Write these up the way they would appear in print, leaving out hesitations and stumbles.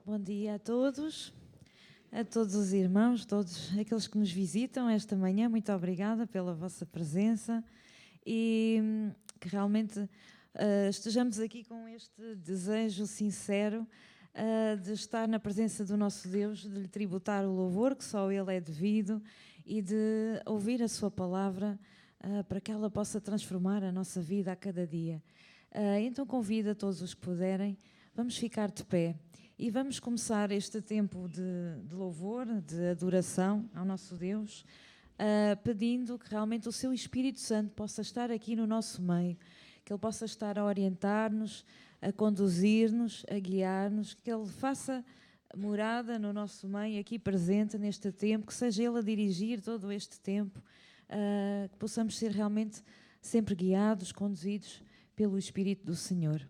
Bom dia a todos os irmãos, todos aqueles que nos visitam esta manhã. Muito obrigada pela vossa presença e que realmente estejamos aqui com este desejo sincero de estar na presença do nosso Deus, de lhe tributar o louvor que só Ele é devido e de ouvir a sua palavra para que ela possa transformar a nossa vida a cada dia. Então convido a todos os que puderem, vamos ficar de pé. E vamos começar este tempo de louvor, de adoração ao nosso Deus, pedindo que realmente o seu Espírito Santo possa estar aqui no nosso meio, que Ele possa estar a orientar-nos, a conduzir-nos, a guiar-nos, que Ele faça morada no nosso meio, aqui presente neste tempo, que seja Ele a dirigir todo este tempo, que possamos ser realmente sempre guiados, conduzidos pelo Espírito do Senhor.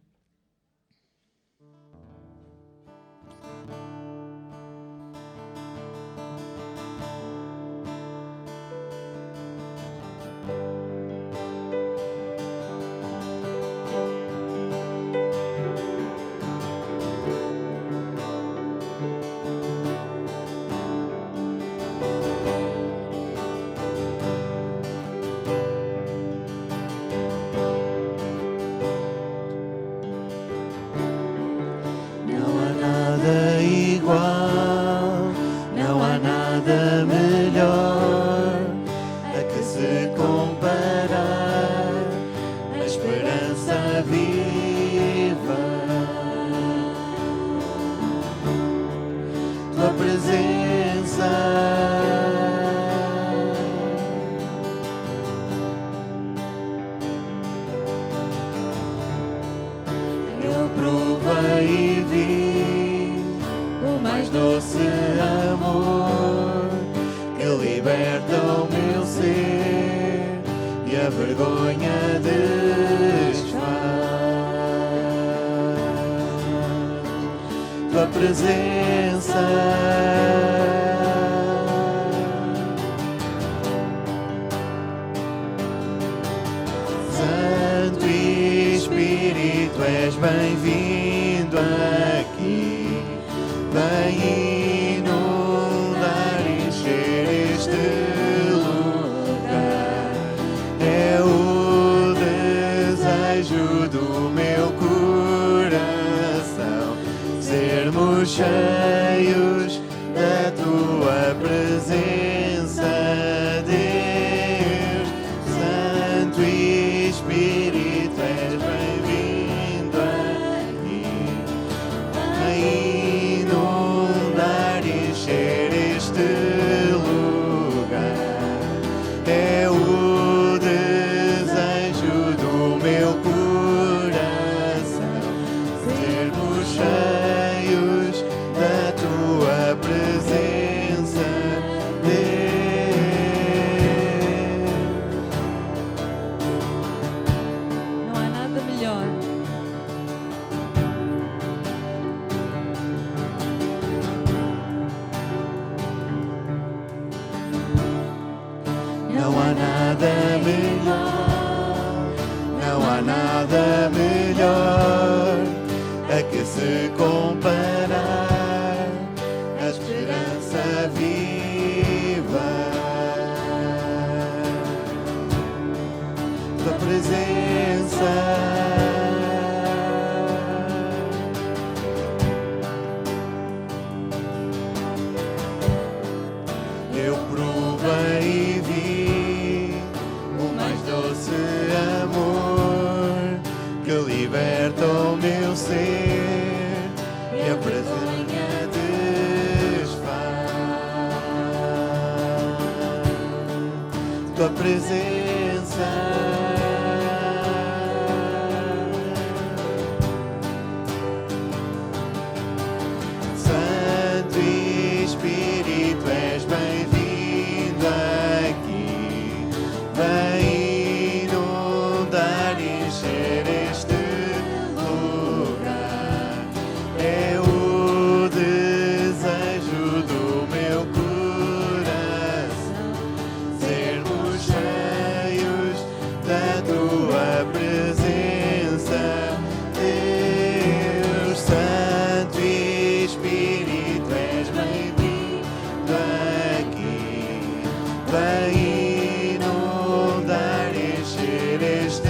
vem inundar e encher este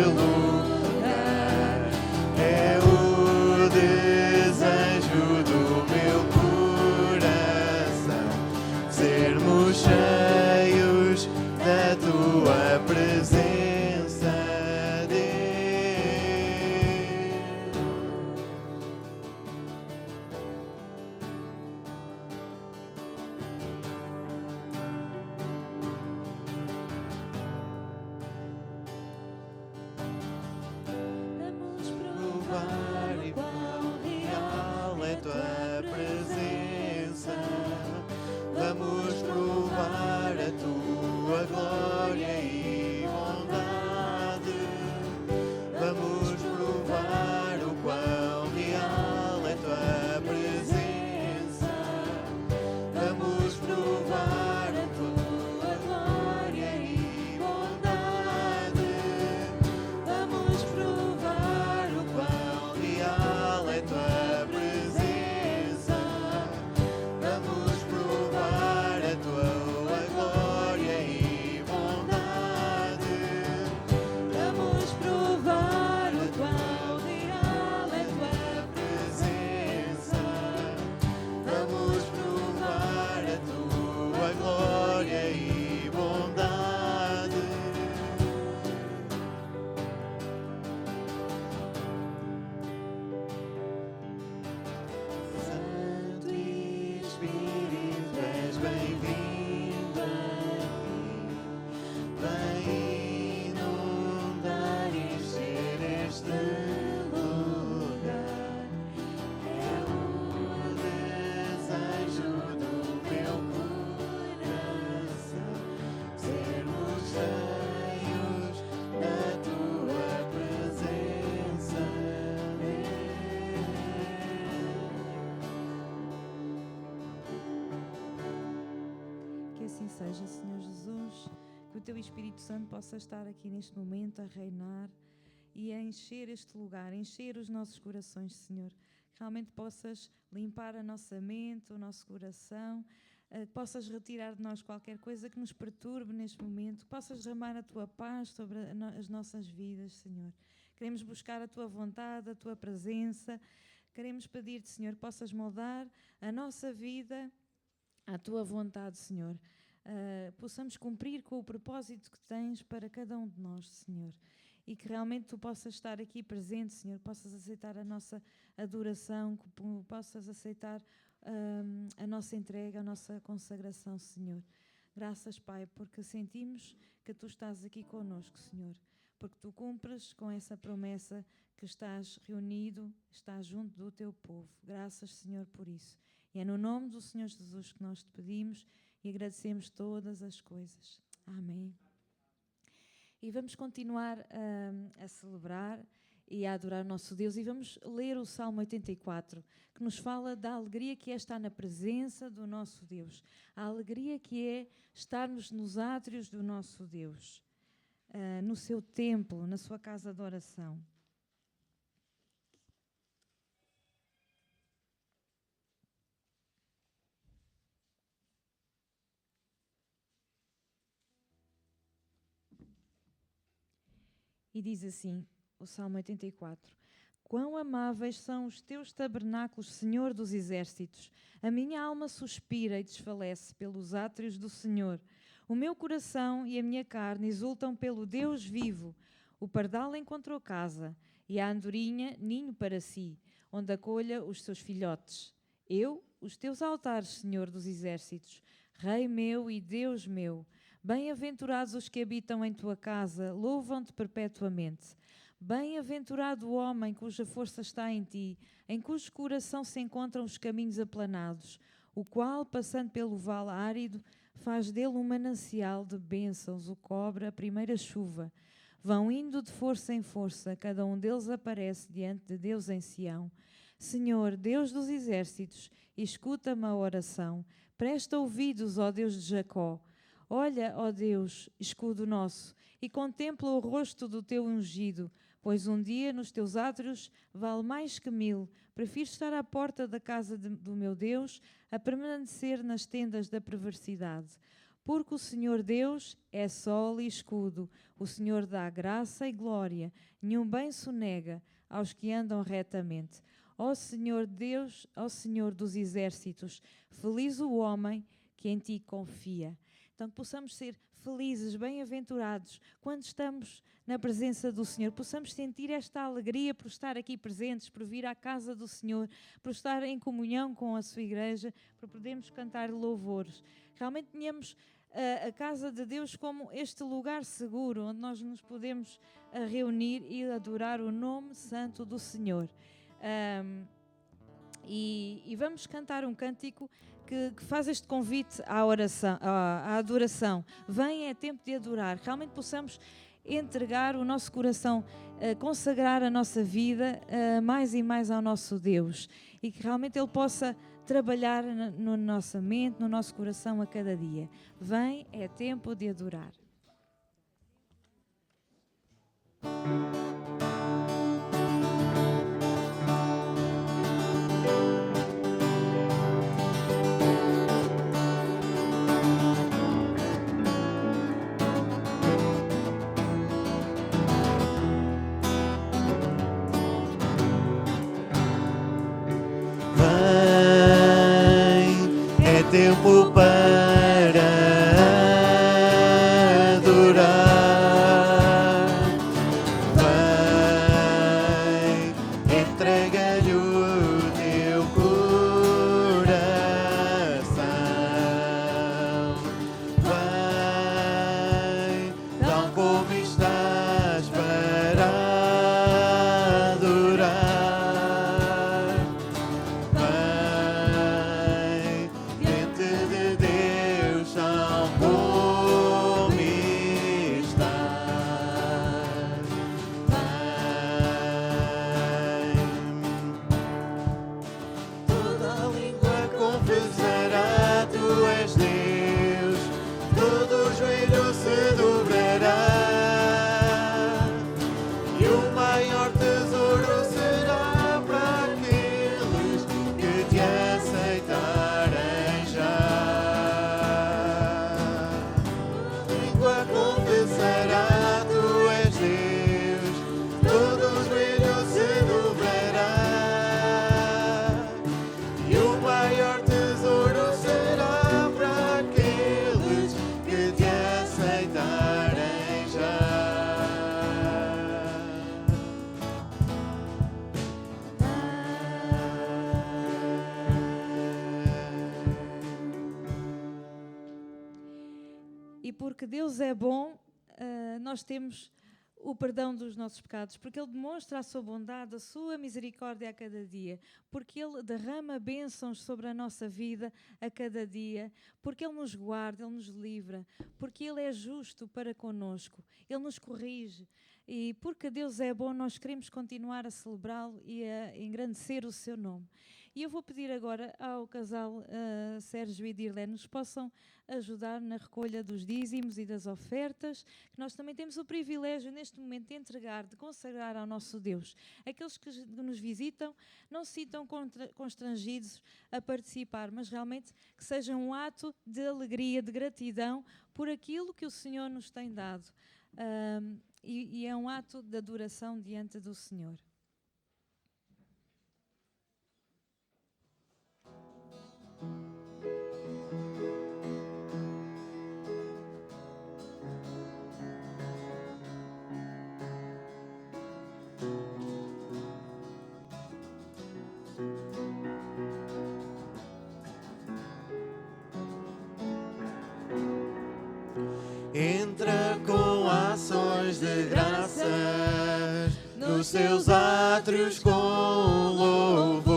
lugar. É o desejo do meu coração, sermos cheios da tua presença, Deus. Vamos Provar e quão real é tua presença. Vamos provar a tua glória e bondade. Vamos provar o quão real é tua presença. Vamos provar a tua glória e bondade. Vamos provar o quão real é tua presença. Vamos provar a tua glória e bondade. Vamos provar o quão real é tua presença. Vamos provar a tua glória e bondade. Santo Espírito, és bem-vindo aqui. Vem inundar e encher este lugar. É o desejo do meu coração, sermos cheios da tua presença, Que assim seja, Senhor Jesus, que o Teu Espírito Santo possa estar aqui neste momento a reinar e a encher este lugar, a encher os nossos corações, Senhor. Que realmente possas limpar a nossa mente, o nosso coração, possas retirar de nós qualquer coisa que nos perturbe neste momento, possas derramar a Tua paz sobre as nossas vidas, Senhor. Queremos buscar a Tua vontade, a Tua presença. Queremos pedir-te, Senhor, que possas moldar a nossa vida à Tua vontade, Senhor. Possamos cumprir com o propósito que tens para cada um de nós, Senhor. E que realmente Tu possas estar aqui presente, Senhor. Possas aceitar a nossa adoração, que possas aceitar a nossa entrega, a nossa consagração, Senhor. Graças, Pai, porque sentimos que Tu estás aqui conosco, Senhor. Porque Tu cumpres com essa promessa que estás reunido, estás junto do Teu povo. Graças, Senhor, por isso. E é no nome do Senhor Jesus que nós te pedimos e agradecemos todas as coisas. Amém. E vamos continuar a celebrar e a adorar o nosso Deus. E vamos ler o Salmo 84, que nos fala da alegria que é estar na presença do nosso Deus. A alegria que é estarmos nos átrios do nosso Deus, no seu templo, na sua casa de oração. E diz assim, o Salmo 84: Quão amáveis são os teus tabernáculos, Senhor dos exércitos! A minha alma suspira e desfalece pelos átrios do Senhor. O meu coração e a minha carne exultam pelo Deus vivo. O pardal encontrou casa e a andorinha ninho para si, onde acolha os seus filhotes. Eu, os teus altares, Senhor dos exércitos, Rei meu e Deus meu. Bem-aventurados os que habitam em tua casa, louvam-te perpetuamente. Bem-aventurado o homem cuja força está em ti, em cujo coração se encontram os caminhos aplanados, o qual, passando pelo vale árido, faz dele um manancial de bênçãos, o cobre a primeira chuva. Vão indo de força em força, cada um deles aparece diante de Deus em Sião. Senhor, Deus dos exércitos, escuta-me a oração. Presta ouvidos, ó Deus de Jacó. Olha, ó Deus, escudo nosso, e contempla o rosto do teu ungido, pois um dia nos teus átrios vale mais que 1000. Prefiro estar à porta da casa do meu Deus a permanecer nas tendas da perversidade. Porque o Senhor Deus é sol e escudo, o Senhor dá graça e glória, nenhum bem sonega aos que andam retamente. Ó Senhor Deus, ó Senhor dos exércitos, feliz o homem que em ti confia. Então que possamos ser felizes, bem-aventurados, quando estamos na presença do Senhor, possamos sentir esta alegria por estar aqui presentes, por vir à casa do Senhor, por estar em comunhão com a sua igreja, por podermos cantar louvores. Realmente tenhamos a casa de Deus como este lugar seguro, onde nós nos podemos reunir e adorar o nome santo do Senhor. E vamos cantar um cântico que faz este convite à oração, à adoração. Vem, é tempo de adorar. Realmente possamos entregar o nosso coração, consagrar a nossa vida mais e mais ao nosso Deus. E que realmente Ele possa trabalhar na nossa mente, no nosso coração a cada dia. Vem, é tempo de adorar. Tempo para adorar. Vai, entrega-lhe o teu coração. Vai, tal como estás para adorar. Vai, de Deus, tal como estás. Vai, toda a língua confessará, tu és Deus, todo o joelho se dobrará, e o maior tesouro será para aqueles que te aceitarem já. Confessará, tu és Deus, todo o joelho se dobrará, e o maior tesouro será para aqueles que te aceitarem já. E porque Deus é bom, nós temos o perdão dos nossos pecados, porque Ele demonstra a sua bondade, a sua misericórdia a cada dia, porque Ele derrama bênçãos sobre a nossa vida a cada dia, porque Ele nos guarda, Ele nos livra, porque Ele é justo para conosco, Ele nos corrige. E porque Deus é bom, nós queremos continuar a celebrá-lo e a engrandecer o seu nome. E eu vou pedir agora ao casal Sérgio e Dirlene nos possam ajudar na recolha dos dízimos e das ofertas, que nós também temos o privilégio neste momento de entregar, de consagrar ao nosso Deus. Aqueles que nos visitam não se sintam constrangidos a participar, mas realmente que seja um ato de alegria, de gratidão por aquilo que o Senhor nos tem dado. E é um ato de adoração diante do Senhor. Entra com ações de graças nos seus átrios com louvor,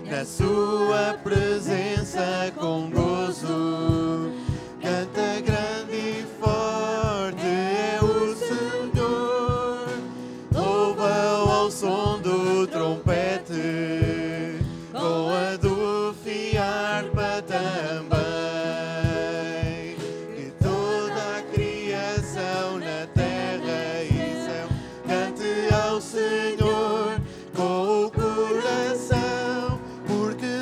na sua presença com gozo. Canta grande e forte é o Senhor, louva-o ao som do trompete, com a do fiarpa também. Senhor, com o coração, porque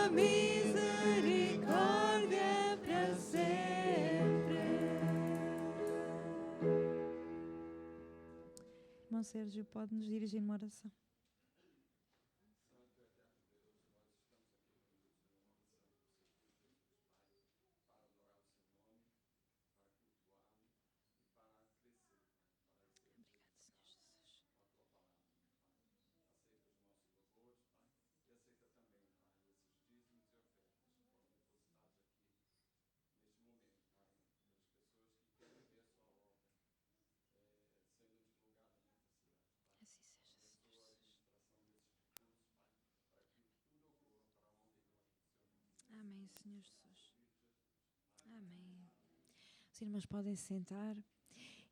tua misericórdia para sempre. Irmão Sérgio, pode nos dirigir uma oração? Amém, Senhor Jesus. Amém. Os irmãos podem sentar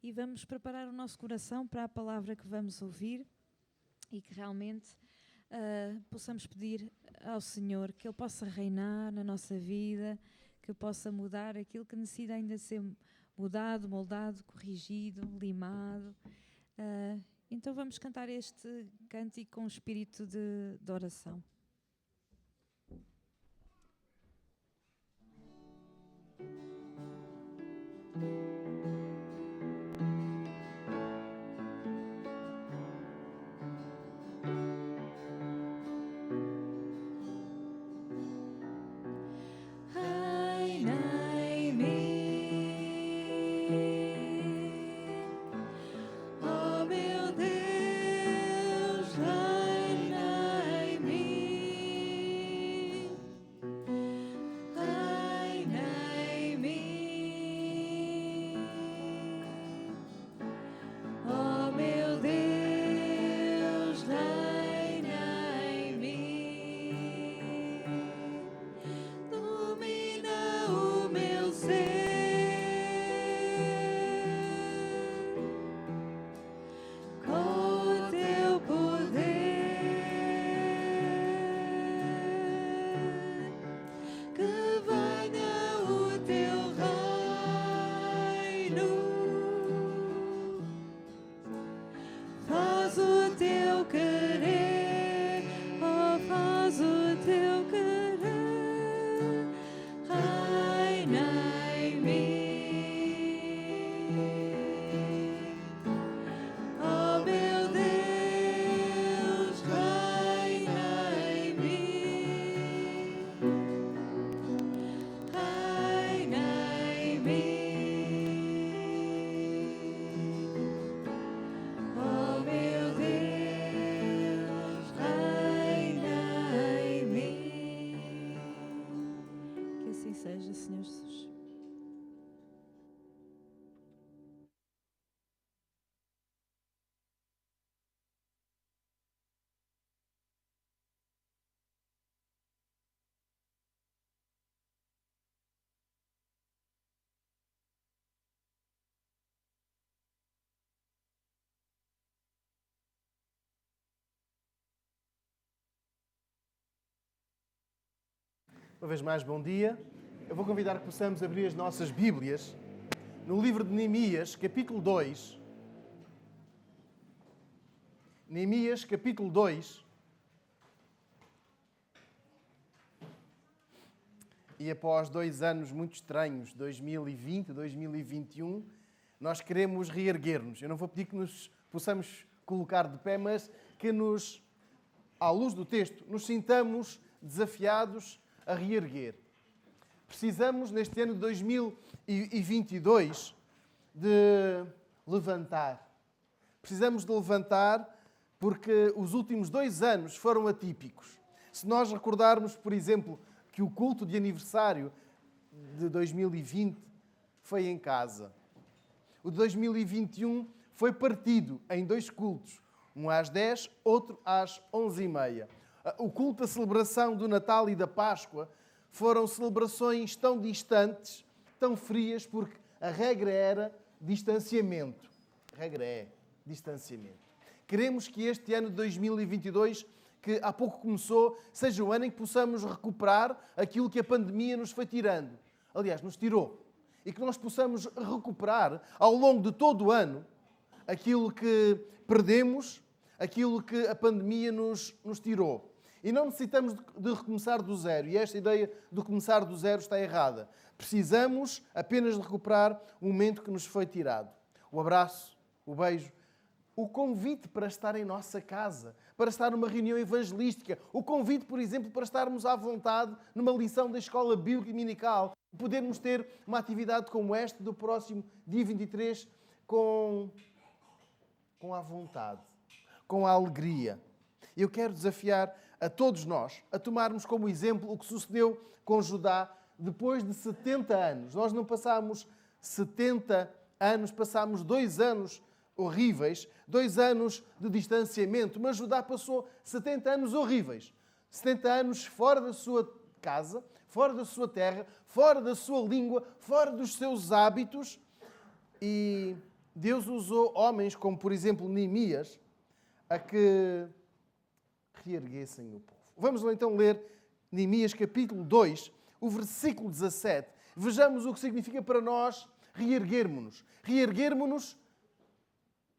e vamos preparar o nosso coração para a palavra que vamos ouvir e que realmente possamos pedir ao Senhor que Ele possa reinar na nossa vida, que possa mudar aquilo que necessita ainda ser mudado, moldado, corrigido, limado. Então vamos cantar este cântico com espírito de oração. Seja, Senhor Jesus. Uma vez mais, bom dia. Eu vou convidar que possamos abrir as nossas Bíblias no livro de Neemias, capítulo 2. Neemias, capítulo 2. E após 2 anos muito estranhos, 2020, 2021, nós queremos reerguer-nos. Eu não vou pedir que nos possamos colocar de pé, mas que nos, à luz do texto, nos sintamos desafiados a reerguer. Precisamos, neste ano de 2022, de levantar. Precisamos de levantar porque os últimos 2 anos foram atípicos. Se nós recordarmos, por exemplo, que o culto de aniversário de 2020 foi em casa. O de 2021 foi partido em 2 cultos. Um às 10, outro às 11h30. O culto da celebração do Natal e da Páscoa foram celebrações tão distantes, tão frias, porque a regra era distanciamento. A regra é distanciamento. Queremos que este ano de 2022, que há pouco começou, seja o ano em que possamos recuperar aquilo que a pandemia nos foi tirando. Aliás, nos tirou. E que nós possamos recuperar ao longo de todo o ano aquilo que perdemos, aquilo que a pandemia nos tirou. E não necessitamos de recomeçar do zero. E esta ideia de começar do zero está errada. Precisamos apenas de recuperar o momento que nos foi tirado. O abraço, o beijo, o convite para estar em nossa casa, para estar numa reunião evangelística, o convite, por exemplo, para estarmos à vontade numa lição da escola bíblica dominical, podermos ter uma atividade como esta do próximo dia 23 com a vontade, com a alegria. Eu quero desafiar a todos nós a tomarmos como exemplo o que sucedeu com Judá depois de 70 anos. Nós não passámos 70 anos, passámos 2 anos horríveis, 2 anos de distanciamento, mas Judá passou 70 anos horríveis. 70 anos fora da sua casa, fora da sua terra, fora da sua língua, fora dos seus hábitos. E Deus usou homens como, por exemplo, Neemias, a que reerguessem o povo. Vamos lá então ler Neemias capítulo 2, o versículo 17. Vejamos o que significa para nós reerguermos-nos. Reerguermos-nos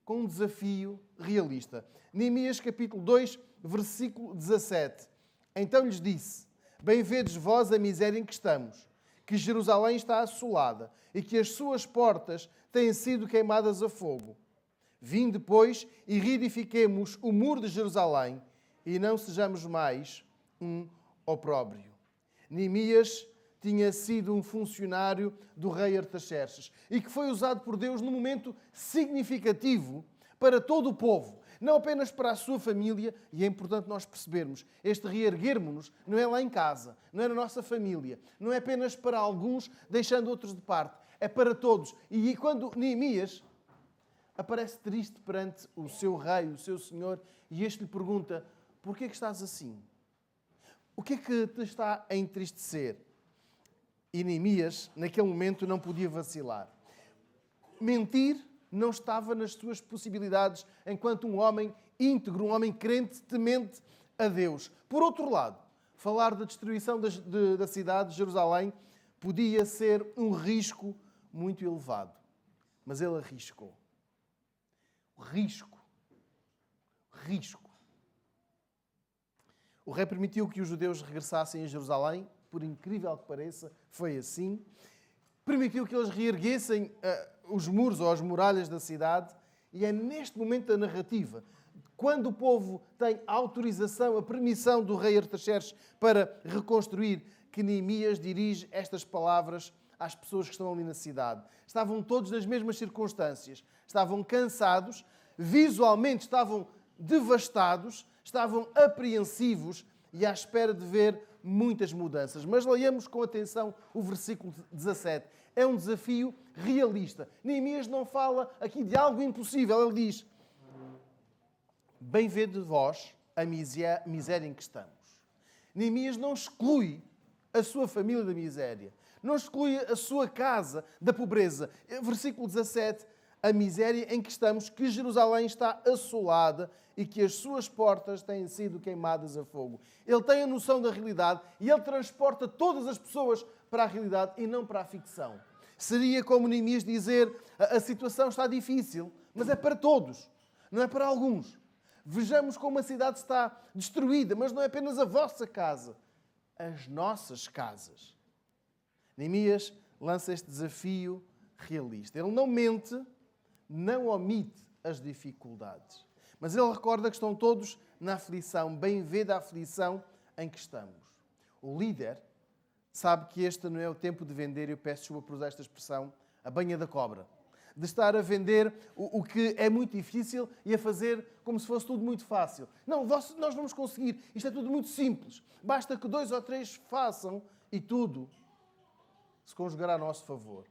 com um desafio realista. Neemias capítulo 2, versículo 17. Então lhes disse: bem vedes vós a miséria em que estamos, que Jerusalém está assolada e que as suas portas têm sido queimadas a fogo. Vinde, pois, e reedifiquemos o muro de Jerusalém e não sejamos mais um opróbrio. Neemias tinha sido um funcionário do rei Artaxerxes e que foi usado por Deus num momento significativo para todo o povo, não apenas para a sua família. E é importante nós percebermos, este reerguermos-nos não é lá em casa, não é na nossa família, não é apenas para alguns, deixando outros de parte, é para todos. E quando Neemias aparece triste perante o seu rei, o seu senhor, e este lhe pergunta: porquê é que estás assim? O que é que te está a entristecer? E Neemias, naquele momento, não podia vacilar. Mentir não estava nas suas possibilidades enquanto um homem íntegro, um homem crente, temente a Deus. Por outro lado, falar da destruição da cidade de Jerusalém podia ser um risco muito elevado. Mas ele arriscou. Risco. O rei permitiu que os judeus regressassem a Jerusalém, por incrível que pareça, foi assim. Permitiu que eles reerguessem os muros ou as muralhas da cidade. E é neste momento da narrativa, quando o povo tem a autorização, a permissão do rei Artaxerxes para reconstruir, que Neemias dirige estas palavras às pessoas que estão ali na cidade. Estavam todos nas mesmas circunstâncias. Estavam cansados, visualmente estavam devastados, estavam apreensivos e à espera de ver muitas mudanças. Mas leiamos com atenção o versículo 17. É um desafio realista. Neemias não fala aqui de algo impossível. Ele diz: bem vede vós a miséria em que estamos. Neemias não exclui a sua família da miséria. Não exclui a sua casa da pobreza. Versículo 17. A miséria em que estamos, que Jerusalém está assolada e que as suas portas têm sido queimadas a fogo. Ele tem a noção da realidade e ele transporta todas as pessoas para a realidade e não para a ficção. Seria como Neemias dizer: a situação está difícil, mas é para todos, não é para alguns. Vejamos como a cidade está destruída, mas não é apenas a vossa casa, as nossas casas. Neemias lança este desafio realista. Ele não mente, não omite as dificuldades. Mas ele recorda que estão todos na aflição. Bem vê da aflição em que estamos. O líder sabe que este não é o tempo de vender, eu peço desculpa por usar esta expressão, a banha da cobra. De estar a vender o que é muito difícil e a fazer como se fosse tudo muito fácil. Não, nós vamos conseguir. Isto é tudo muito simples. Basta que 2 ou 3 façam e tudo se conjugará a nosso favor.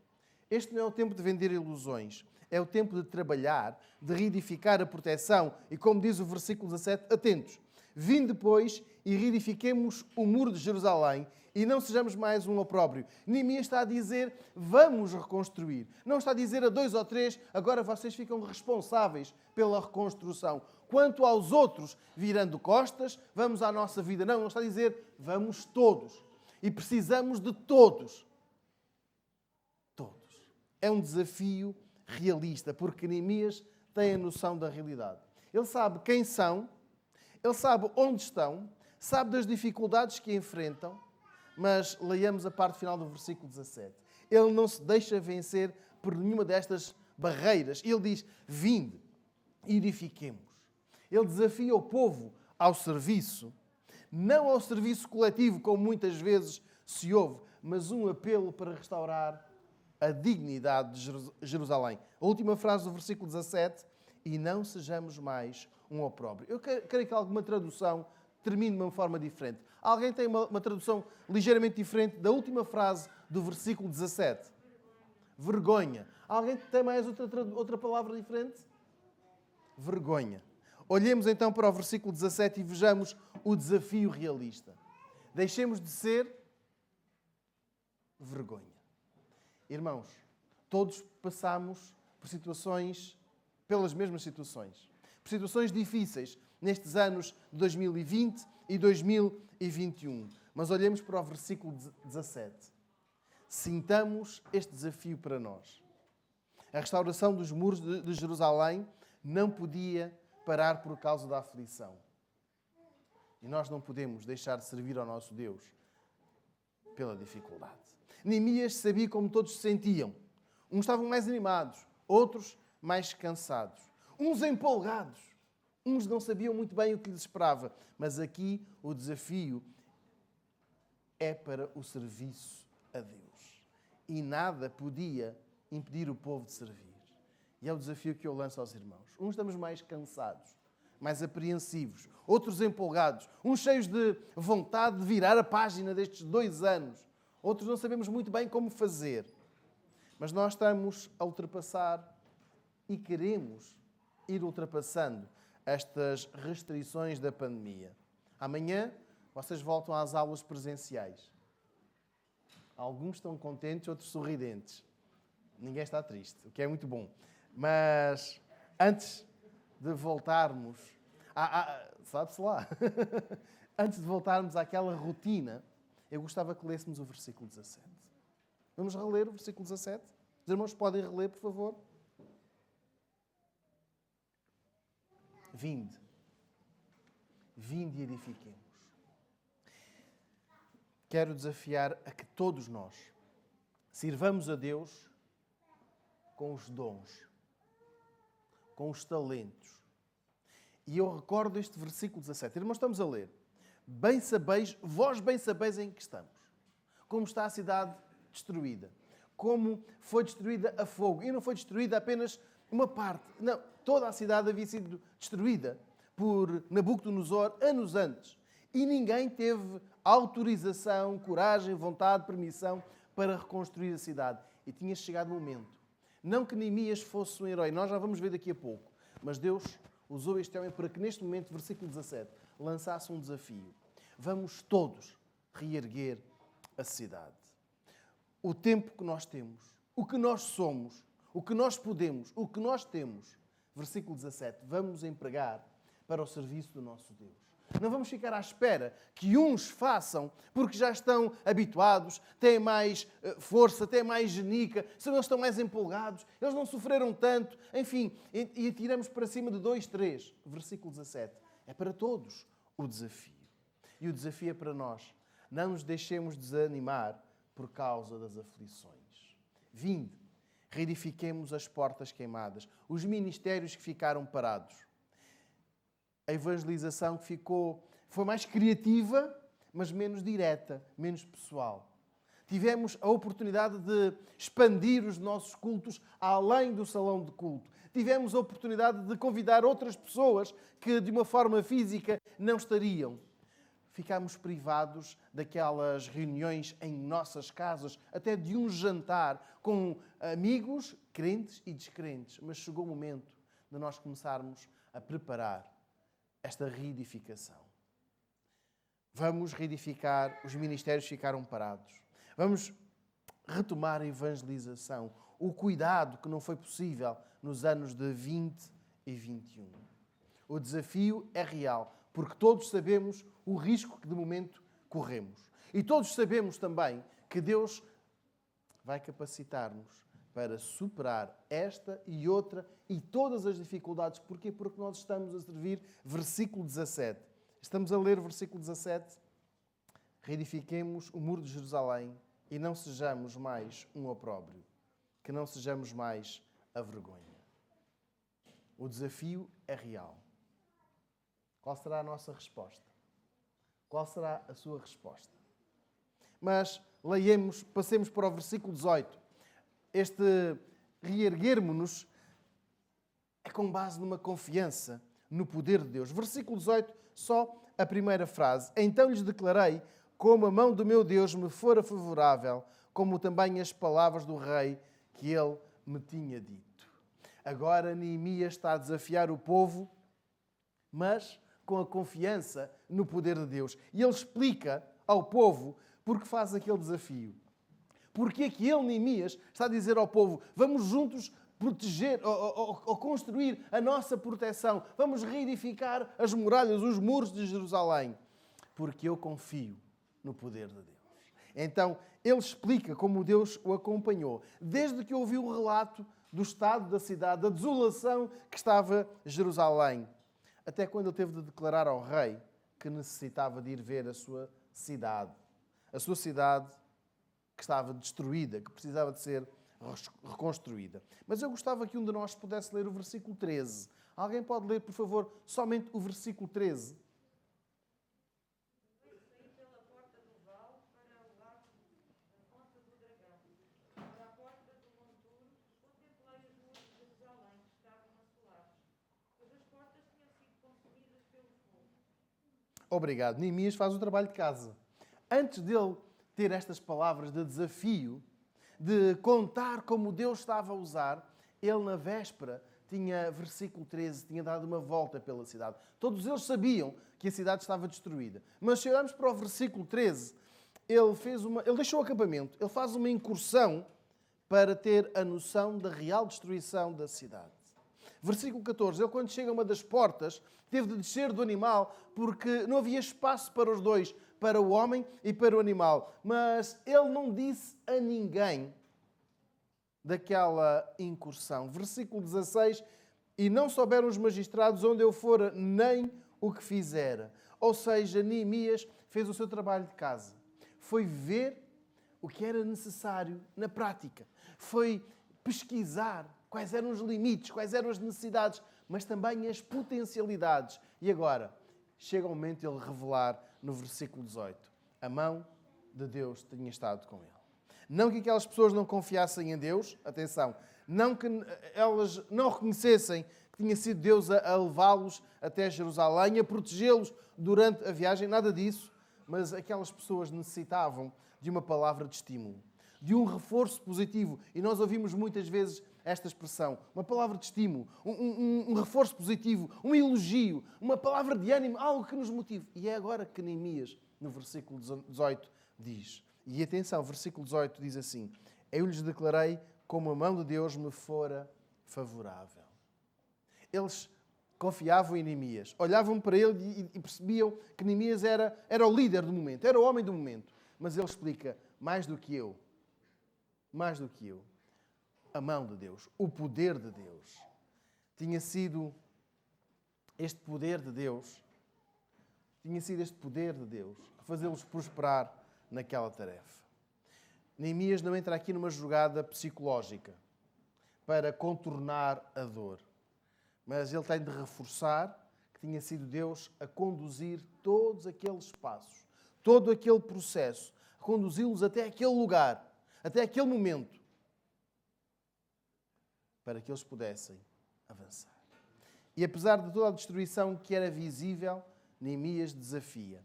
Este não é o tempo de vender ilusões. É o tempo de trabalhar, de reedificar a proteção. E como diz o versículo 17, atentos. Vinde, pois, e reedifiquemos o muro de Jerusalém e não sejamos mais um opróbrio. Neemias está a dizer, vamos reconstruir. Não está a dizer a 2 ou 3, agora vocês ficam responsáveis pela reconstrução. Quanto aos outros, virando costas, vamos à nossa vida. Não, está a dizer, vamos todos. E precisamos de todos. Todos. É um desafio realista, porque Neemias tem a noção da realidade. Ele sabe quem são, ele sabe onde estão, sabe das dificuldades que enfrentam, mas leiamos a parte final do versículo 17. Ele não se deixa vencer por nenhuma destas barreiras. Ele diz, vinde, edifiquemos. Ele desafia o povo ao serviço, não ao serviço coletivo, como muitas vezes se ouve, mas um apelo para restaurar a dignidade de Jerusalém. A última frase do versículo 17, e não sejamos mais um opróbrio. Eu creio que alguma tradução termine de uma forma diferente. Alguém tem uma tradução ligeiramente diferente da última frase do versículo 17? Vergonha. Alguém tem mais outra palavra diferente? Vergonha. Olhemos então para o versículo 17 e vejamos o desafio realista. Deixemos de ser vergonha. Irmãos, todos passamos pelas mesmas situações. Por situações difíceis nestes anos de 2020 e 2021. Mas olhemos para o versículo 17. Sintamos este desafio para nós. A restauração dos muros de Jerusalém não podia parar por causa da aflição. E nós não podemos deixar de servir ao nosso Deus pela dificuldade. Neemias sabia como todos se sentiam. Uns estavam mais animados, outros mais cansados. Uns empolgados, uns não sabiam muito bem o que lhes esperava. Mas aqui o desafio é para o serviço a Deus. E nada podia impedir o povo de servir. E é o desafio que eu lanço aos irmãos. Uns estamos mais cansados, mais apreensivos, outros empolgados, uns cheios de vontade de virar a página destes 2 anos. Outros não sabemos muito bem como fazer. Mas nós estamos a ultrapassar e queremos ir ultrapassando estas restrições da pandemia. Amanhã vocês voltam às aulas presenciais. Alguns estão contentes, outros sorridentes. Ninguém está triste, o que é muito bom. Mas antes de voltarmos, sabe-se lá, antes de voltarmos àquela rotina, eu gostava que lêssemos o versículo 17. Vamos reler o versículo 17? Os irmãos podem reler, por favor? Vinde. Vinde e edifiquemos. Quero desafiar a que todos nós sirvamos a Deus com os dons, com os talentos. E eu recordo este versículo 17. Irmãos, estamos a ler. Vós bem sabeis em que estamos. Como está a cidade destruída. Como foi destruída a fogo. E não foi destruída apenas uma parte. Não, toda a cidade havia sido destruída por Nabucodonosor anos antes. E ninguém teve autorização, coragem, vontade, permissão para reconstruir a cidade. E tinha chegado o momento. Não que Neemias fosse um herói, nós já vamos ver daqui a pouco. Mas Deus usou este homem para que neste momento, versículo 17, lançasse um desafio. Vamos todos reerguer a cidade. O tempo que nós temos, o que nós somos, o que nós podemos, o que nós temos, versículo 17, vamos empregar para o serviço do nosso Deus. Não vamos ficar à espera que uns façam porque já estão habituados, têm mais força, têm mais genica, se não estão mais empolgados, eles não sofreram tanto, enfim, e atiramos para cima de 2, 3. Versículo 17. É para todos o desafio. E o desafio é para nós. Não nos deixemos desanimar por causa das aflições. Vinde, reedifiquemos as portas queimadas, os ministérios que ficaram parados. A evangelização que foi mais criativa, mas menos direta, menos pessoal. Tivemos a oportunidade de expandir os nossos cultos além do salão de culto. Tivemos a oportunidade de convidar outras pessoas que, de uma forma física, não estariam. Ficámos privados daquelas reuniões em nossas casas, até de um jantar com amigos, crentes e descrentes. Mas chegou o momento de nós começarmos a preparar esta reedificação. Vamos reedificar, os ministérios ficaram parados. Vamos retomar a evangelização, o cuidado que não foi possível nos anos de 20 e 21. O desafio é real, porque todos sabemos o risco que de momento corremos. E todos sabemos também que Deus vai capacitar-nos para superar esta e outra e todas as dificuldades. Porquê? Porque nós estamos a servir, versículo 17, Estamos a ler o versículo 17. Reedifiquemos o muro de Jerusalém e não sejamos mais um opróbrio, que não sejamos mais a vergonha. O desafio é real. Qual será a nossa resposta? Qual será a sua resposta? Mas passemos para o versículo 18. Este reerguermos-nos é com base numa confiança no poder de Deus. Versículo 18, só a primeira frase. Então lhes declarei como a mão do meu Deus me fora favorável, como também as palavras do rei que ele me tinha dito. Agora Neemias está a desafiar o povo, mas com a confiança no poder de Deus. E ele explica ao povo porque faz aquele desafio. Porque é que ele, Neemias, está a dizer ao povo, vamos juntos proteger ou construir a nossa proteção. Vamos reedificar as muralhas, os muros de Jerusalém. Porque eu confio no poder de Deus. Então, ele explica como Deus o acompanhou. Desde que ouviu o relato do estado da cidade, da desolação que estava Jerusalém. Até quando ele teve de declarar ao rei que necessitava de ir ver a sua cidade. A sua cidade que estava destruída, que precisava de ser reconstruída. Mas eu gostava que um de nós pudesse ler o versículo 13. Alguém pode ler, por favor, somente o versículo 13? Saí pela porta do vale para o lado da ponta do dragão. Para a porta do monturo, contemplei os muros de Jerusalém que estavam assolados, pois as portas tinham sido consumidas pelo fogo. Obrigado. Neemias faz o trabalho de casa. Antes dele ter estas palavras de desafio, de contar como Deus estava a usar, ele na véspera tinha, versículo 13, tinha dado uma volta pela cidade. Todos eles sabiam que a cidade estava destruída. Mas se olharmos para o versículo 13, ele deixou o acampamento, ele faz uma incursão para ter a noção da real destruição da cidade. Versículo 14, ele quando chega a uma das portas, teve de descer do animal porque não havia espaço para os dois, para o homem e para o animal. Mas ele não disse a ninguém daquela incursão. Versículo 16, e não souberam os magistrados onde eu fora, nem o que fizera. Ou seja, Neemias fez o seu trabalho de casa. Foi ver o que era necessário na prática. Foi pesquisar quais eram os limites, quais eram as necessidades, mas também as potencialidades. E agora, chega o momento de ele revelar no versículo 18. A mão de Deus tinha estado com ele. Não que aquelas pessoas não confiassem em Deus, atenção, não que elas não reconhecessem que tinha sido Deus a levá-los até Jerusalém, a protegê-los durante a viagem, nada disso, mas aquelas pessoas necessitavam de uma palavra de estímulo, de um reforço positivo. E nós ouvimos muitas vezes esta expressão, uma palavra de estímulo, um reforço positivo, um elogio, uma palavra de ânimo, algo que nos motive. E é agora que Neemias, no versículo 18, diz. E atenção, o versículo 18 diz assim, eu lhes declarei como a mão de Deus me fora favorável. Eles confiavam em Neemias, olhavam para ele e percebiam que Neemias era o líder do momento, era o homem do momento. Mas ele explica, mais do que eu, a mão de Deus, o poder de Deus. Tinha sido este poder de Deus a fazê-los prosperar naquela tarefa. Neemias não entra aqui numa jogada psicológica para contornar a dor, mas ele tem de reforçar que tinha sido Deus a conduzir todos aqueles passos, todo aquele processo, a conduzi-los até aquele lugar, até aquele momento, para que eles pudessem avançar. E apesar de toda a destruição que era visível, Neemias desafia.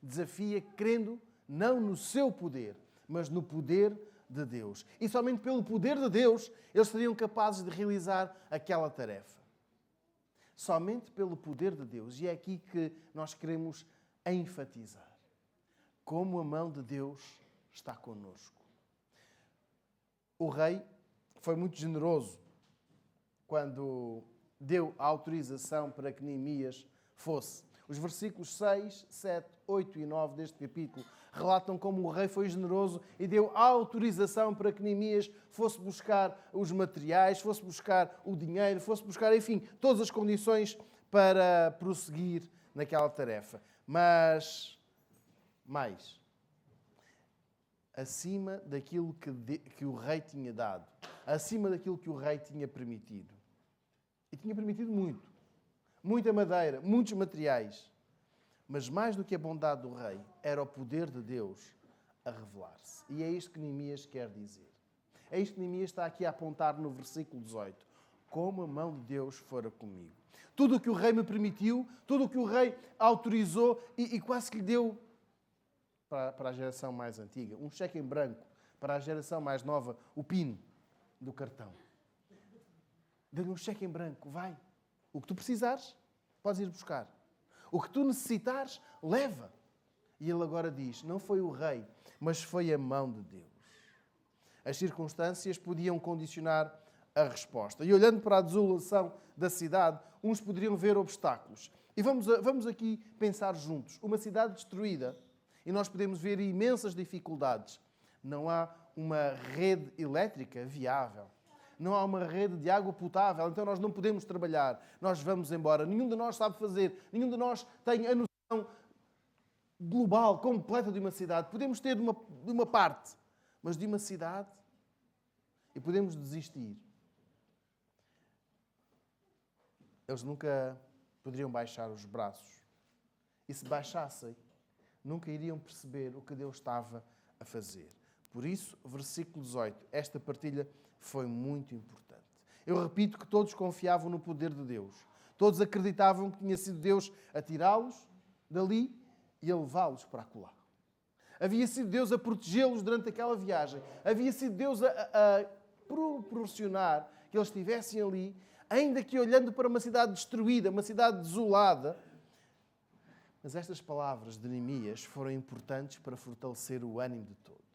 Desafia crendo não no seu poder, mas no poder de Deus. E somente pelo poder de Deus eles seriam capazes de realizar aquela tarefa. Somente pelo poder de Deus. E é aqui que nós queremos enfatizar. Como a mão de Deus está connosco. O rei foi muito generoso quando deu a autorização para que Neemias fosse. Os versículos 6, 7, 8 e 9 deste capítulo relatam como o rei foi generoso e deu a autorização para que Neemias fosse buscar os materiais, fosse buscar o dinheiro, fosse buscar, enfim, todas as condições para prosseguir naquela tarefa. Mas, mais, acima daquilo que o rei tinha dado, acima daquilo que o rei tinha permitido. E tinha permitido muito. Muita madeira, muitos materiais. Mas mais do que a bondade do rei, era o poder de Deus a revelar-se. E é isto que Neemias quer dizer. É isto que Neemias está aqui a apontar no versículo 18. Como a mão de Deus fora comigo. Tudo o que o rei me permitiu, tudo o que o rei autorizou e quase que lhe deu para a geração mais antiga. Um cheque em branco para a geração mais nova, o PIN do cartão. Dê-lhe um cheque em branco, vai. O que tu precisares, podes ir buscar. O que tu necessitares, leva. E ele agora diz, não foi o rei, mas foi a mão de Deus. As circunstâncias podiam condicionar a resposta. E olhando para a desolação da cidade, uns poderiam ver obstáculos. E vamos aqui pensar juntos. Uma cidade destruída, e nós podemos ver imensas dificuldades. Não há uma rede elétrica viável. Não há uma rede de água potável, então nós não podemos trabalhar. Nós vamos embora. Nenhum de nós sabe fazer. Nenhum de nós tem a noção global, completa de uma cidade. Podemos ter de uma parte, mas de uma cidade, e podemos desistir. Eles nunca poderiam baixar os braços. E se baixassem, nunca iriam perceber o que Deus estava a fazer. Por isso, versículo 18, esta partilha foi muito importante. Eu repito que todos confiavam no poder de Deus. Todos acreditavam que tinha sido Deus a tirá-los dali e a levá-los para acolá. Havia sido Deus a protegê-los durante aquela viagem. Havia sido Deus a proporcionar que eles estivessem ali, ainda que olhando para uma cidade destruída, uma cidade desolada. Mas estas palavras de Neemias foram importantes para fortalecer o ânimo de todos.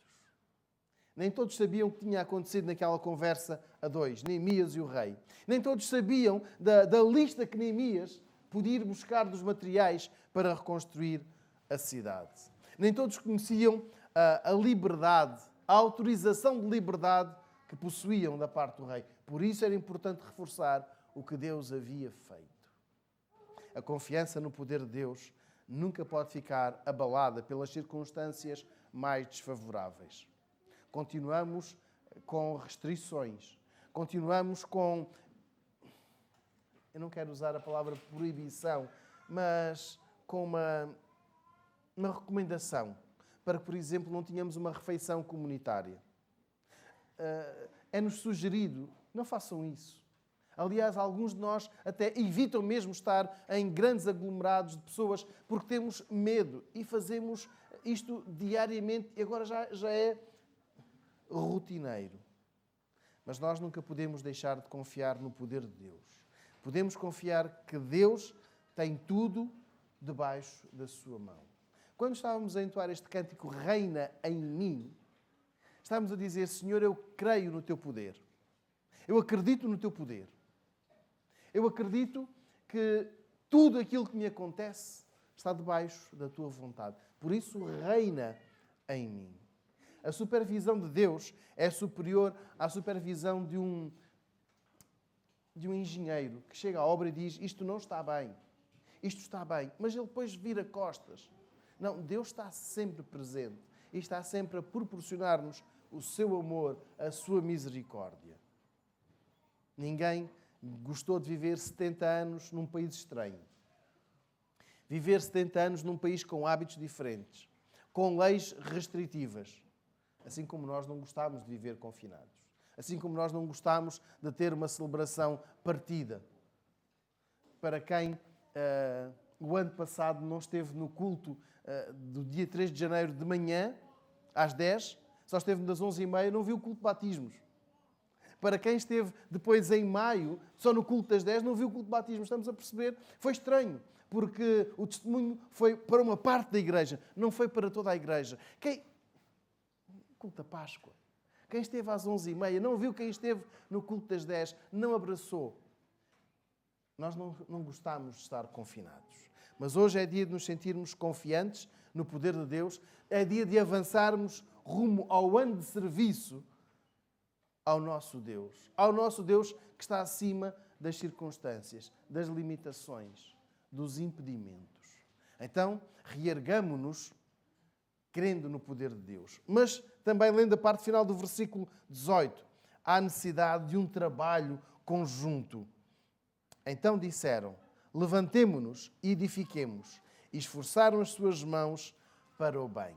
Nem todos sabiam o que tinha acontecido naquela conversa a dois, Neemias e o rei. Nem todos sabiam da lista que Neemias podia ir buscar dos materiais para reconstruir a cidade. Nem todos conheciam a liberdade, a autorização de liberdade que possuíam da parte do rei. Por isso era importante reforçar o que Deus havia feito. A confiança no poder de Deus nunca pode ficar abalada pelas circunstâncias mais desfavoráveis. Continuamos com restrições. Continuamos com... Eu não quero usar a palavra proibição, mas com uma recomendação para que, por exemplo, não tenhamos uma refeição comunitária. É-nos sugerido, não façam isso. Aliás, alguns de nós até evitam mesmo estar em grandes aglomerados de pessoas porque temos medo e fazemos isto diariamente e agora já é rotineiro. Mas nós nunca podemos deixar de confiar no poder de Deus. Podemos confiar que Deus tem tudo debaixo da sua mão. Quando estávamos a entoar este cântico, Reina em mim, estávamos a dizer, Senhor, eu creio no teu poder. Eu acredito no teu poder. Eu acredito que tudo aquilo que me acontece está debaixo da tua vontade. Por isso, reina em mim. A supervisão de Deus é superior à supervisão de um engenheiro que chega à obra e diz, isto não está bem, isto está bem, mas ele depois vira costas. Não, Deus está sempre presente e está sempre a proporcionar-nos o seu amor, a sua misericórdia. Ninguém gostou de viver 70 anos num país estranho. Viver 70 anos num país com hábitos diferentes, com leis restritivas. Assim como nós não gostámos de viver confinados. Assim como nós não gostámos de ter uma celebração partida. Para quem o ano passado não esteve no culto do dia 3 de janeiro de manhã, às 10, só esteve das 11h30, não viu o culto de batismos. Para quem esteve depois em maio, só no culto das 10, não viu o culto de batismos. Estamos a perceber? Foi estranho, porque o testemunho foi para uma parte da igreja, não foi para toda a igreja. Culto da Páscoa. Quem esteve às 11h30 não viu, quem esteve no culto das 10 não abraçou. Nós não gostamos de estar confinados. Mas hoje é dia de nos sentirmos confiantes no poder de Deus. É dia de avançarmos rumo ao ano de serviço ao nosso Deus. Ao nosso Deus que está acima das circunstâncias, das limitações, dos impedimentos. Então, reergamo-nos crendo no poder de Deus. Mas também, lendo a parte final do versículo 18, há necessidade de um trabalho conjunto. Então disseram: levantemo-nos e edifiquemos, e esforçaram as suas mãos para o bem.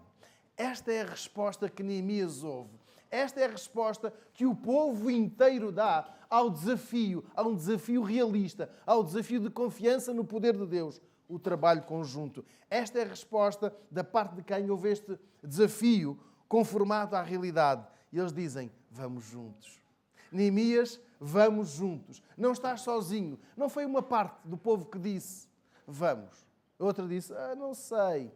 Esta é a resposta que Neemias ouve. Esta é a resposta que o povo inteiro dá ao desafio, a um desafio realista, ao desafio de confiança no poder de Deus, o trabalho conjunto. Esta é a resposta da parte de quem ouve este desafio conformado à realidade. E eles dizem: vamos juntos. Neemias, vamos juntos. Não estás sozinho. Não foi uma parte do povo que disse: vamos. Outra disse: não sei.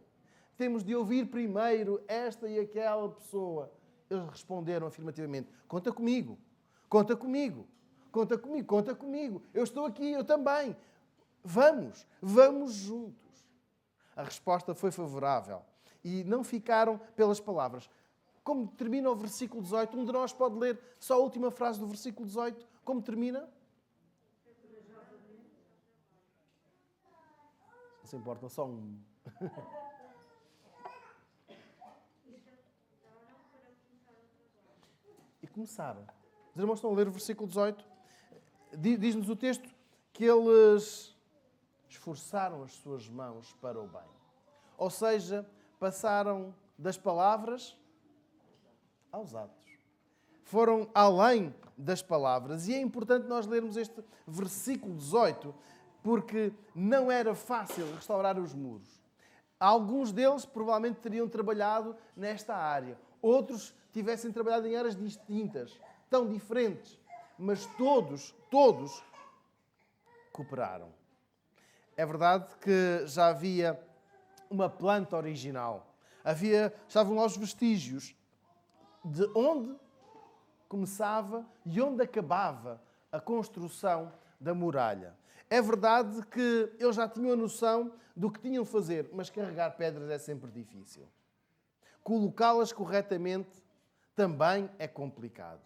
Temos de ouvir primeiro esta e aquela pessoa. Eles responderam afirmativamente: conta comigo, conta comigo, conta comigo, conta comigo. Eu estou aqui, eu também. Vamos, vamos juntos. A resposta foi favorável e não ficaram pelas palavras. Como termina o versículo 18, um de nós pode ler só a última frase do versículo 18. Como termina? Não se importa, só um. E começaram. Os irmãos estão a ler o versículo 18. Diz-nos o texto que eles esforçaram as suas mãos para o bem. Ou seja, passaram das palavras aos atos. Foram além das palavras. E é importante nós lermos este versículo 18, porque não era fácil restaurar os muros. Alguns deles provavelmente teriam trabalhado nesta área. Outros tivessem trabalhado em áreas distintas, tão diferentes. Mas todos cooperaram. É verdade que já havia uma planta original. Estavam lá os vestígios de onde começava e onde acabava a construção da muralha. É verdade que eles já tinham a noção do que tinham de fazer, mas carregar pedras é sempre difícil. Colocá-las corretamente também é complicado.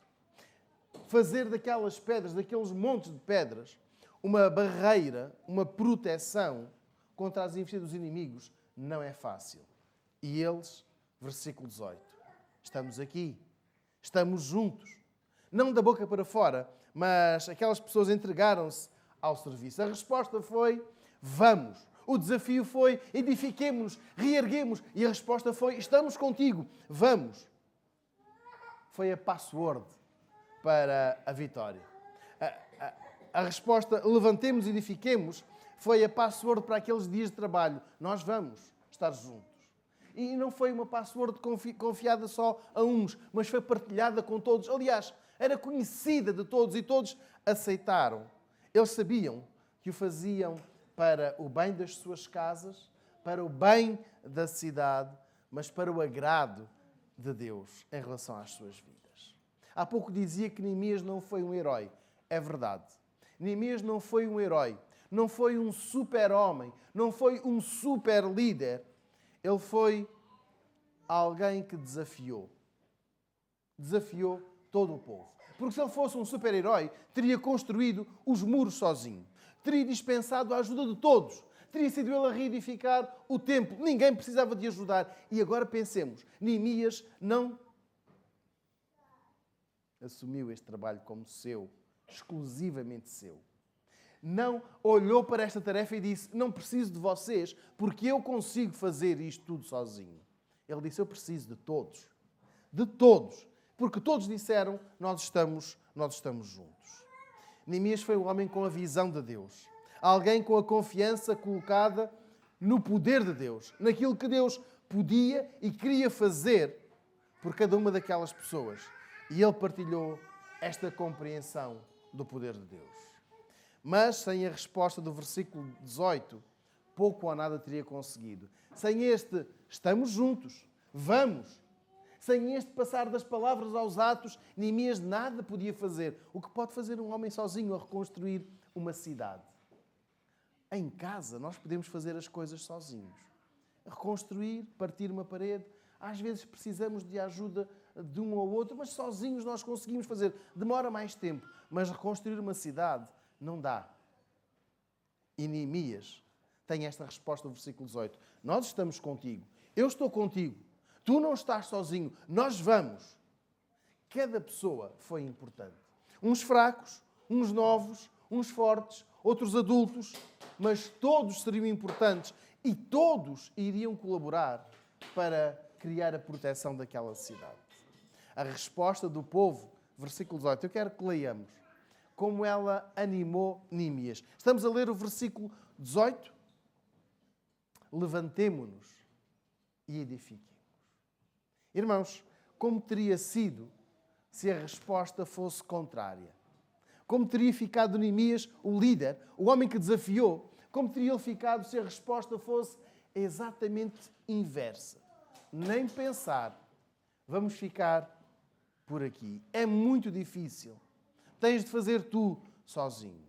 Fazer daquelas pedras, daqueles montes de pedras, uma barreira, uma proteção contra as investidas dos inimigos, não é fácil. E eles, versículo 18, estamos aqui, estamos juntos. Não da boca para fora, mas aquelas pessoas entregaram-se ao serviço. A resposta foi: vamos. O desafio foi: edifiquemo-nos, reerguemos. E a resposta foi: estamos contigo, vamos. Foi a password para a vitória. A resposta, levantemos e edifiquemos, foi a password para aqueles dias de trabalho. Nós vamos estar juntos. E não foi uma password confiada só a uns, mas foi partilhada com todos. Aliás, era conhecida de todos e todos aceitaram. Eles sabiam que o faziam para o bem das suas casas, para o bem da cidade, mas para o agrado de Deus em relação às suas vidas. Há pouco dizia que Neemias não foi um herói. É verdade. Neemias não foi um herói, não foi um super-homem, não foi um super-líder. Ele foi alguém que desafiou todo o povo. Porque se ele fosse um super-herói, teria construído os muros sozinho. Teria dispensado a ajuda de todos. Teria sido ele a reedificar o templo. Ninguém precisava de ajudar. E agora pensemos, Neemias não assumiu este trabalho como seu, exclusivamente seu. Não olhou para esta tarefa e disse: não preciso de vocês, porque eu consigo fazer isto tudo sozinho. Ele disse: eu preciso de todos. De todos. Porque todos disseram: nós estamos juntos. Neemias foi um homem com a visão de Deus. Alguém com a confiança colocada no poder de Deus. Naquilo que Deus podia e queria fazer por cada uma daquelas pessoas. E ele partilhou esta compreensão do poder de Deus. Mas sem a resposta do versículo 18, pouco ou nada teria conseguido. Sem este estamos juntos, vamos. Sem este passar das palavras aos atos, Neemias nada podia fazer. O que pode fazer um homem sozinho a reconstruir uma cidade? Em casa nós podemos fazer as coisas sozinhos. Reconstruir, partir uma parede. Às vezes precisamos de ajuda de um ou outro, mas sozinhos nós conseguimos fazer. Demora mais tempo, mas reconstruir uma cidade não dá. E Neemias tem esta resposta do versículo 18. Nós estamos contigo. Eu estou contigo. Tu não estás sozinho. Nós vamos. Cada pessoa foi importante. Uns fracos, uns novos, uns fortes, outros adultos, mas todos seriam importantes e todos iriam colaborar para criar a proteção daquela cidade. A resposta do povo, versículo 18, eu quero que leiamos como ela animou Neemias. Estamos a ler o versículo 18. Levantemo-nos e edifiquemos. Irmãos, como teria sido se a resposta fosse contrária? Como teria ficado Neemias, o líder, o homem que desafiou? Como teria ele ficado se a resposta fosse exatamente inversa? Nem pensar. Vamos ficar por aqui. É muito difícil. Tens de fazer tu sozinho.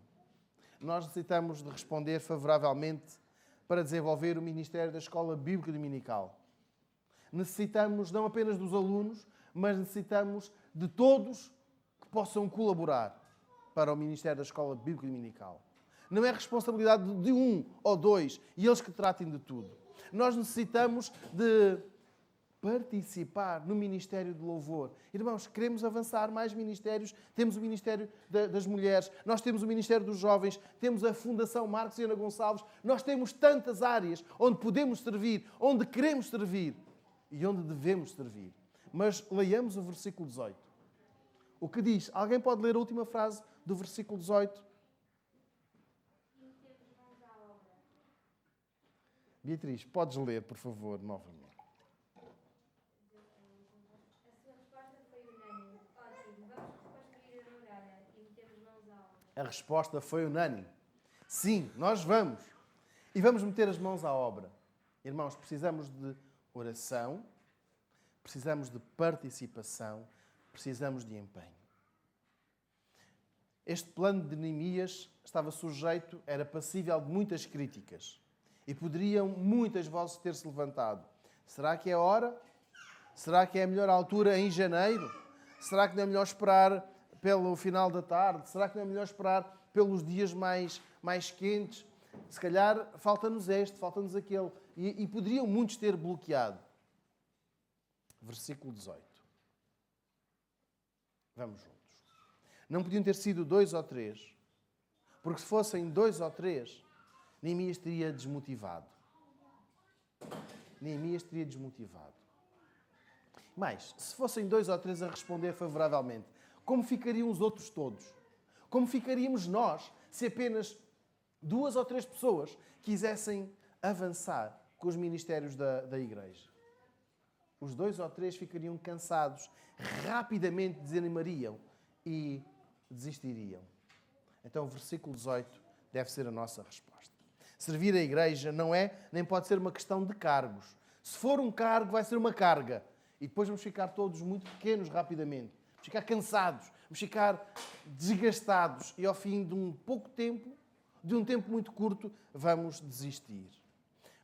Nós necessitamos de responder favoravelmente para desenvolver o ministério da Escola Bíblica Dominical. Necessitamos não apenas dos alunos, mas necessitamos de todos que possam colaborar para o ministério da Escola Bíblica Dominical. Não é responsabilidade de um ou dois e eles que tratem de tudo. Nós necessitamos de participar no Ministério de Louvor. Irmãos, queremos avançar mais ministérios. Temos o Ministério das Mulheres, nós temos o Ministério dos Jovens, temos a Fundação Marcos e Ana Gonçalves. Nós temos tantas áreas onde podemos servir, onde queremos servir e onde devemos servir. Mas leiamos o versículo 18. O que diz? Alguém pode ler a última frase do versículo 18? Beatriz, podes ler, por favor, novamente. A resposta foi unânime. Sim, nós vamos. E vamos meter as mãos à obra. Irmãos, precisamos de oração, precisamos de participação, precisamos de empenho. Este plano de Neemias estava sujeito, era passível de muitas críticas. E poderiam muitas vozes ter-se levantado. Será que é hora? Será que é a melhor altura em janeiro? Será que não é melhor esperar pelo final da tarde? Será que não é melhor esperar pelos dias mais quentes? Se calhar falta-nos este, falta-nos aquele. E poderiam muitos ter bloqueado. Versículo 18. Vamos juntos. Não podiam ter sido 2 ou 3. Porque se fossem 2 ou 3, Neemias teria desmotivado. Neemias teria desmotivado. Mas, se fossem 2 ou 3 a responder favoravelmente, como ficariam os outros todos? Como ficaríamos nós se apenas 2 ou 3 pessoas quisessem avançar com os ministérios da igreja? Os 2 ou 3 ficariam cansados, rapidamente desanimariam e desistiriam. Então o versículo 18 deve ser a nossa resposta. Servir a igreja não é, nem pode ser uma questão de cargos. Se for um cargo, vai ser uma carga. E depois vamos ficar todos muito pequenos rapidamente. Vamos ficar cansados, vamos ficar desgastados e ao fim de um pouco tempo, de um tempo muito curto, vamos desistir.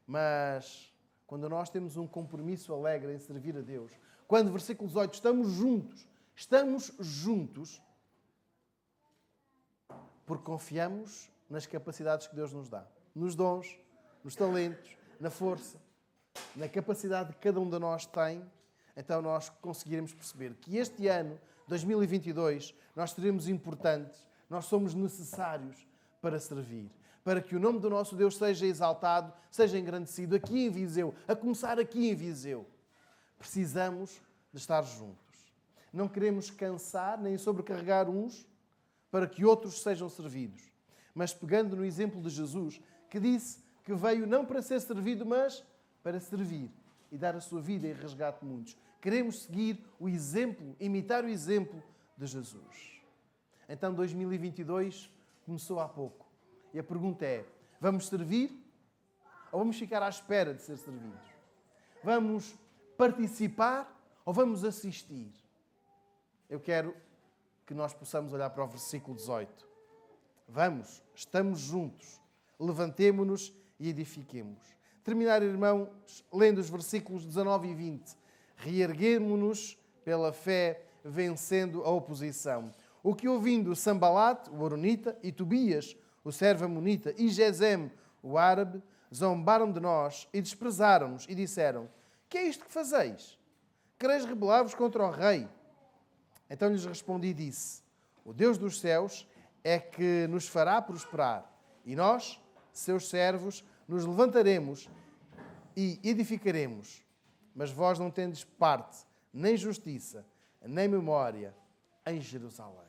Mas quando nós temos um compromisso alegre em servir a Deus, quando, versículo 18, estamos juntos porque confiamos nas capacidades que Deus nos dá, nos dons, nos talentos, na força, na capacidade que cada um de nós tem. Então nós conseguiremos perceber que este ano, 2022, nós seremos importantes, nós somos necessários para servir, para que o nome do nosso Deus seja exaltado, seja engrandecido aqui em Viseu, a começar aqui em Viseu. Precisamos de estar juntos. Não queremos cansar nem sobrecarregar uns para que outros sejam servidos. Mas pegando no exemplo de Jesus, que disse que veio não para ser servido, mas para servir e dar a sua vida em resgate de muitos. Queremos seguir o exemplo, imitar o exemplo de Jesus. Então 2022 começou há pouco. E a pergunta é, vamos servir ou vamos ficar à espera de ser servidos? Vamos participar ou vamos assistir? Eu quero que nós possamos olhar para o versículo 18. Vamos, estamos juntos, levantemo-nos e edifiquemos. Terminar, irmãos, lendo os versículos 19 e 20. Reerguemo-nos pela fé, vencendo a oposição. O que ouvindo Sambalate, o Horonita, e Tobias, o servo amonita, e Gesem, o árabe, zombaram de nós e desprezaram-nos e disseram: que é isto que fazeis? Quereis rebelar-vos contra o rei? Então lhes respondi e disse: o Deus dos céus é que nos fará prosperar, e nós, seus servos, nos levantaremos e edificaremos. Mas vós não tendes parte, nem justiça, nem memória em Jerusalém.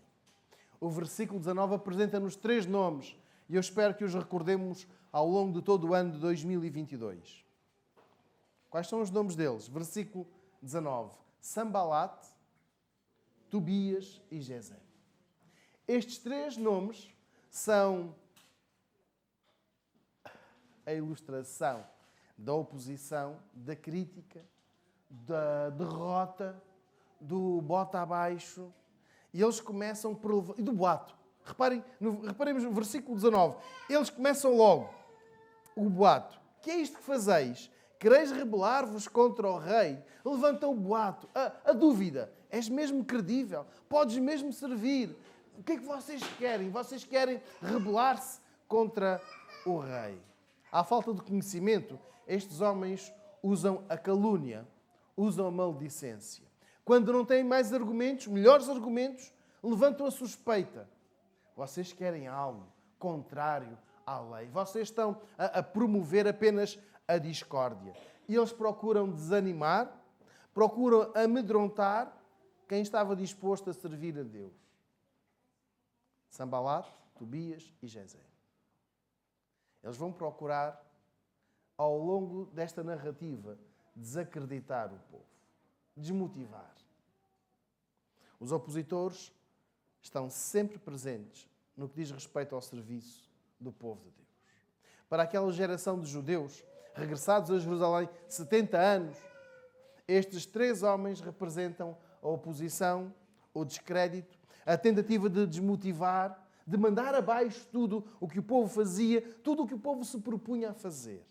O versículo 19 apresenta-nos 3 nomes e eu espero que os recordemos ao longo de todo o ano de 2022. Quais são os nomes deles? Versículo 19. Sambalate, Tobias e Gesem. Estes 3 nomes são a ilustração da oposição, da crítica, da derrota, do bota abaixo. E eles começam por... E do boato. Reparemos no versículo 19. Eles começam logo. O boato. Que é isto que fazeis? Quereis rebelar-vos contra o rei? Levanta o boato. A dúvida. És mesmo credível? Podes mesmo servir? O que é que vocês querem? Vocês querem rebelar-se contra o rei? À falta de conhecimento, estes homens usam a calúnia, usam a maledicência. Quando não têm mais argumentos, melhores argumentos, levantam a suspeita. Vocês querem algo contrário à lei. Vocês estão a promover apenas a discórdia. E eles procuram desanimar, procuram amedrontar quem estava disposto a servir a Deus. Sambalate, Tobias e Gesem. Eles vão procurar, ao longo desta narrativa, desacreditar o povo, desmotivar. Os opositores estão sempre presentes no que diz respeito ao serviço do povo de Deus. Para aquela geração de judeus, regressados a Jerusalém 70 anos, estes 3 homens representam a oposição, o descrédito, a tentativa de desmotivar, de mandar abaixo tudo o que o povo fazia, tudo o que o povo se propunha a fazer.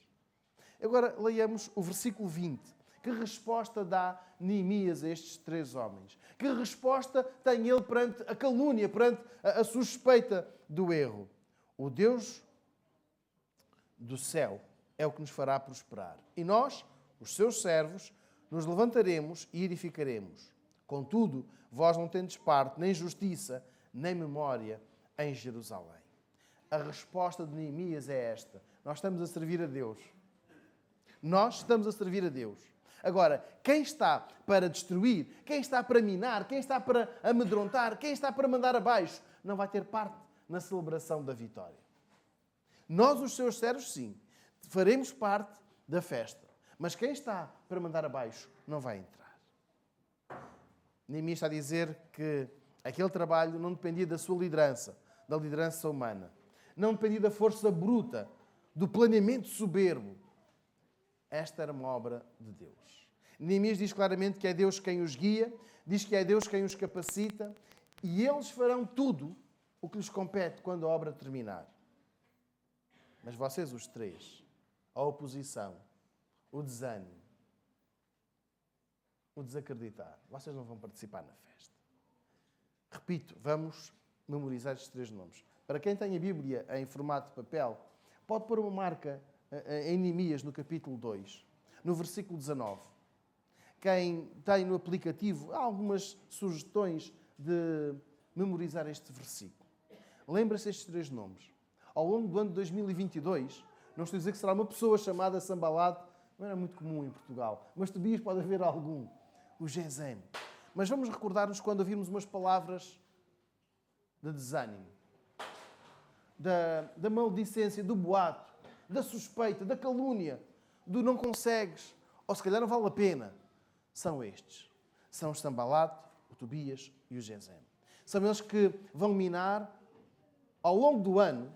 Agora, leiamos o versículo 20. Que resposta dá Neemias a estes 3 homens? Que resposta tem ele perante a calúnia, perante a suspeita do erro? O Deus do céu é o que nos fará prosperar. E nós, os seus servos, nos levantaremos e edificaremos. Contudo, vós não tendes parte, nem justiça, nem memória em Jerusalém. A resposta de Neemias é esta. Nós estamos a servir a Deus. Nós estamos a servir a Deus. Agora, quem está para destruir, quem está para minar, quem está para amedrontar, quem está para mandar abaixo, não vai ter parte na celebração da vitória. Nós, os seus servos, sim, faremos parte da festa. Mas quem está para mandar abaixo não vai entrar. Neemias está a dizer que aquele trabalho não dependia da sua liderança, da liderança humana. Não dependia da força bruta, do planeamento soberbo. Esta era uma obra de Deus. Neemias diz claramente que é Deus quem os guia, diz que é Deus quem os capacita e eles farão tudo o que lhes compete quando a obra terminar. Mas vocês, os 3, a oposição, o desânimo, o desacreditar, vocês não vão participar na festa. Repito, vamos memorizar estes 3 nomes. Para quem tem a Bíblia em formato de papel, pode pôr uma marca em Neemias no capítulo 2, no versículo 19. Quem tem no aplicativo, há algumas sugestões de memorizar este versículo. Lembra-se estes 3 nomes. Ao longo do ano de 2022, não estou a dizer que será uma pessoa chamada Sambalate, não era muito comum em Portugal, mas Tobias pode haver algum. O Gesem. Mas vamos recordar-nos quando ouvirmos umas palavras de desânimo, da maledicência, do boato, da suspeita, da calúnia, do não consegues, ou se calhar não vale a pena. São estes. São o Sambalate, o Tobias e o Gesem. São eles que vão minar, ao longo do ano,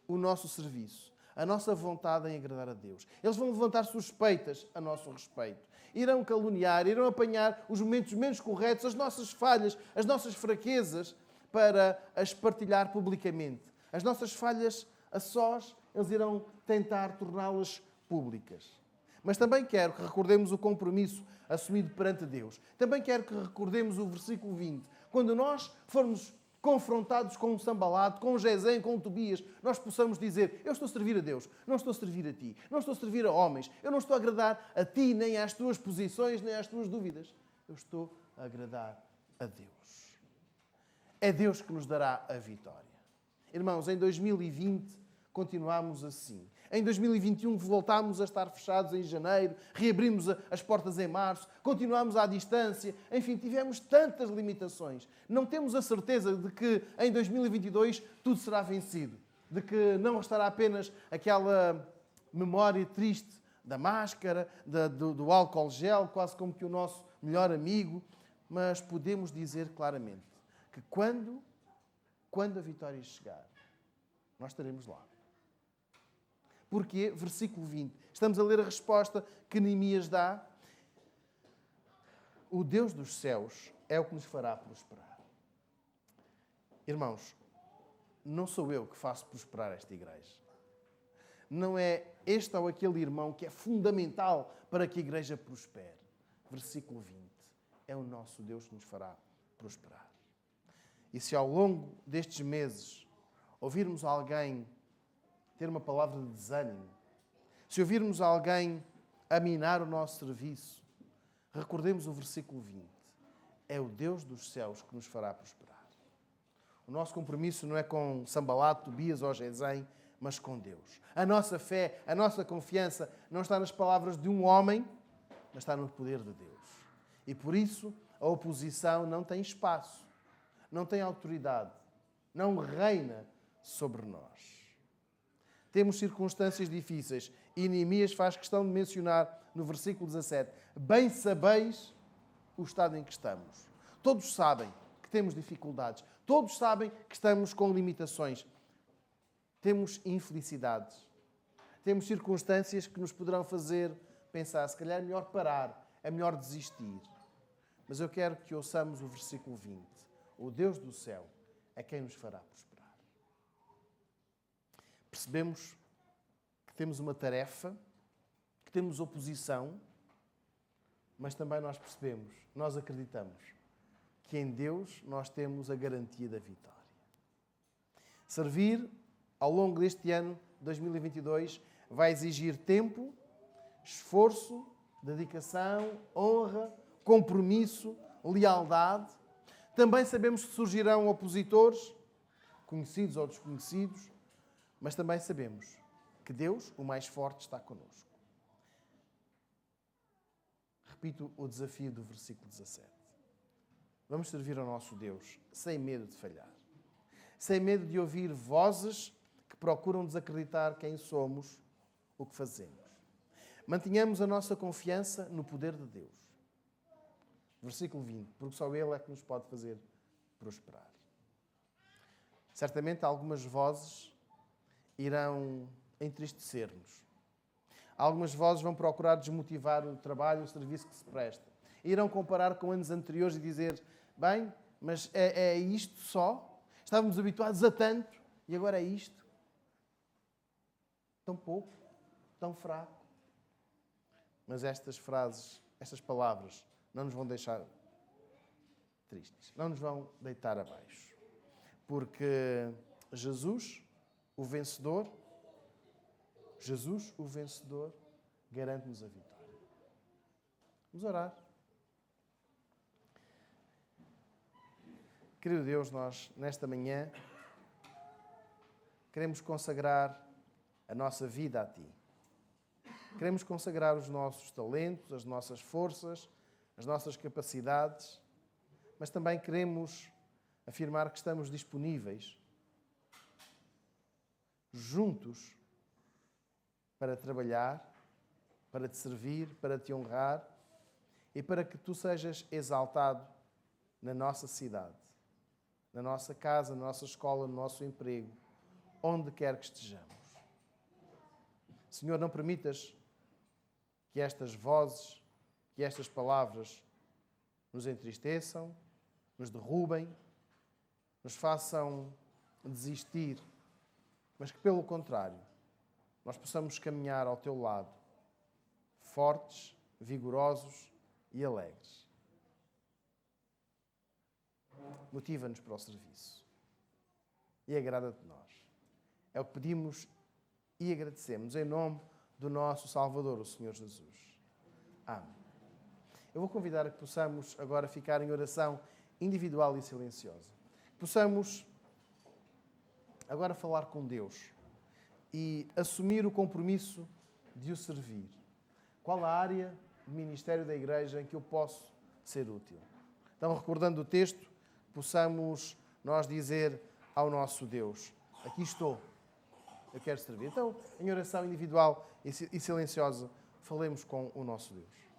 o nosso serviço, a nossa vontade em agradar a Deus. Eles vão levantar suspeitas a nosso respeito. Irão caluniar, irão apanhar os momentos menos corretos, as nossas falhas, as nossas fraquezas, para as partilhar publicamente. As nossas falhas a sós, eles irão tentar torná-las públicas. Mas também quero que recordemos o compromisso assumido perante Deus. Também quero que recordemos o versículo 20. Quando nós formos confrontados com um Sanbalate, com um Gesem, com um Tobias, nós possamos dizer: eu estou a servir a Deus, não estou a servir a ti, não estou a servir a homens, eu não estou a agradar a ti, nem às tuas posições, nem às tuas dúvidas. Eu estou a agradar a Deus. É Deus que nos dará a vitória. Irmãos, em 2020 continuamos assim. Em 2021 voltámos a estar fechados em janeiro, reabrimos as portas em março, continuamos à distância. Enfim, tivemos tantas limitações. Não temos a certeza de que em 2022 tudo será vencido. De que não estará apenas aquela memória triste da máscara, do álcool gel, quase como que o nosso melhor amigo. Mas podemos dizer claramente que quando a vitória chegar, nós estaremos lá. Porquê? Versículo 20. Estamos a ler a resposta que Neemias dá. O Deus dos céus é o que nos fará prosperar. Irmãos, não sou eu que faço prosperar esta igreja. Não é este ou aquele irmão que é fundamental para que a igreja prospere. Versículo 20. É o nosso Deus que nos fará prosperar. E se ao longo destes meses ouvirmos alguém ter uma palavra de desânimo, se ouvirmos alguém aminar o nosso serviço, recordemos o versículo 20. É o Deus dos céus que nos fará prosperar. O nosso compromisso não é com Sanbalate, Tobias ou Gesem, mas com Deus. A nossa fé, a nossa confiança não está nas palavras de um homem, mas está no poder de Deus. E por isso a oposição não tem espaço, não tem autoridade, não reina sobre nós. Temos circunstâncias difíceis e Neemias faz questão de mencionar no versículo 17: bem sabeis o estado em que estamos. Todos sabem que temos dificuldades, todos sabem que estamos com limitações, temos infelicidades, temos circunstâncias que nos poderão fazer pensar: se calhar é melhor parar, é melhor desistir. Mas eu quero que ouçamos o versículo 20. O Deus do céu é quem nos fará prosperar. Percebemos que temos uma tarefa, que temos oposição, mas também nós percebemos, nós acreditamos que em Deus nós temos a garantia da vitória. Servir ao longo deste ano 2022 vai exigir tempo, esforço, dedicação, honra, compromisso, lealdade. Também sabemos que surgirão opositores, conhecidos ou desconhecidos, mas também sabemos que Deus, o mais forte, está connosco. Repito o desafio do versículo 17. Vamos servir ao nosso Deus sem medo de falhar. Sem medo de ouvir vozes que procuram desacreditar quem somos, o que fazemos. Mantenhamos a nossa confiança no poder de Deus. Versículo 20. Porque só Ele é que nos pode fazer prosperar. Certamente algumas vozes irão entristecer-nos. Algumas vozes vão procurar desmotivar o trabalho, o serviço que se presta. Irão comparar com anos anteriores e dizer: bem, mas é isto só? Estávamos habituados a tanto e agora é isto? Tão pouco, tão fraco. Mas estas frases, estas palavras, não nos vão deixar tristes. Não nos vão deitar abaixo. Porque Jesus, o vencedor, garante-nos a vitória. Vamos orar. Querido Deus, nós, nesta manhã, queremos consagrar a nossa vida a Ti. Queremos consagrar os nossos talentos, as nossas forças, as nossas capacidades, mas também queremos afirmar que estamos disponíveis, juntos, para trabalhar, para Te servir, para Te honrar e para que Tu sejas exaltado na nossa cidade, na nossa casa, na nossa escola, no nosso emprego, onde quer que estejamos. Senhor, não permitas que estas vozes, que estas palavras nos entristeçam, nos derrubem, nos façam desistir, mas que, pelo contrário, nós possamos caminhar ao Teu lado, fortes, vigorosos e alegres. Motiva-nos para o serviço. e agrada de nós. É o que pedimos e agradecemos em nome do nosso Salvador, o Senhor Jesus. Amém. Eu vou convidar a que possamos agora ficar em oração individual e silenciosa. Possamos agora falar com Deus e assumir o compromisso de o servir. Qual a área do ministério da Igreja em que eu posso ser útil? Então, recordando o texto, possamos nós dizer ao nosso Deus: aqui estou, eu quero servir. Então, em oração individual e silenciosa, falemos com o nosso Deus.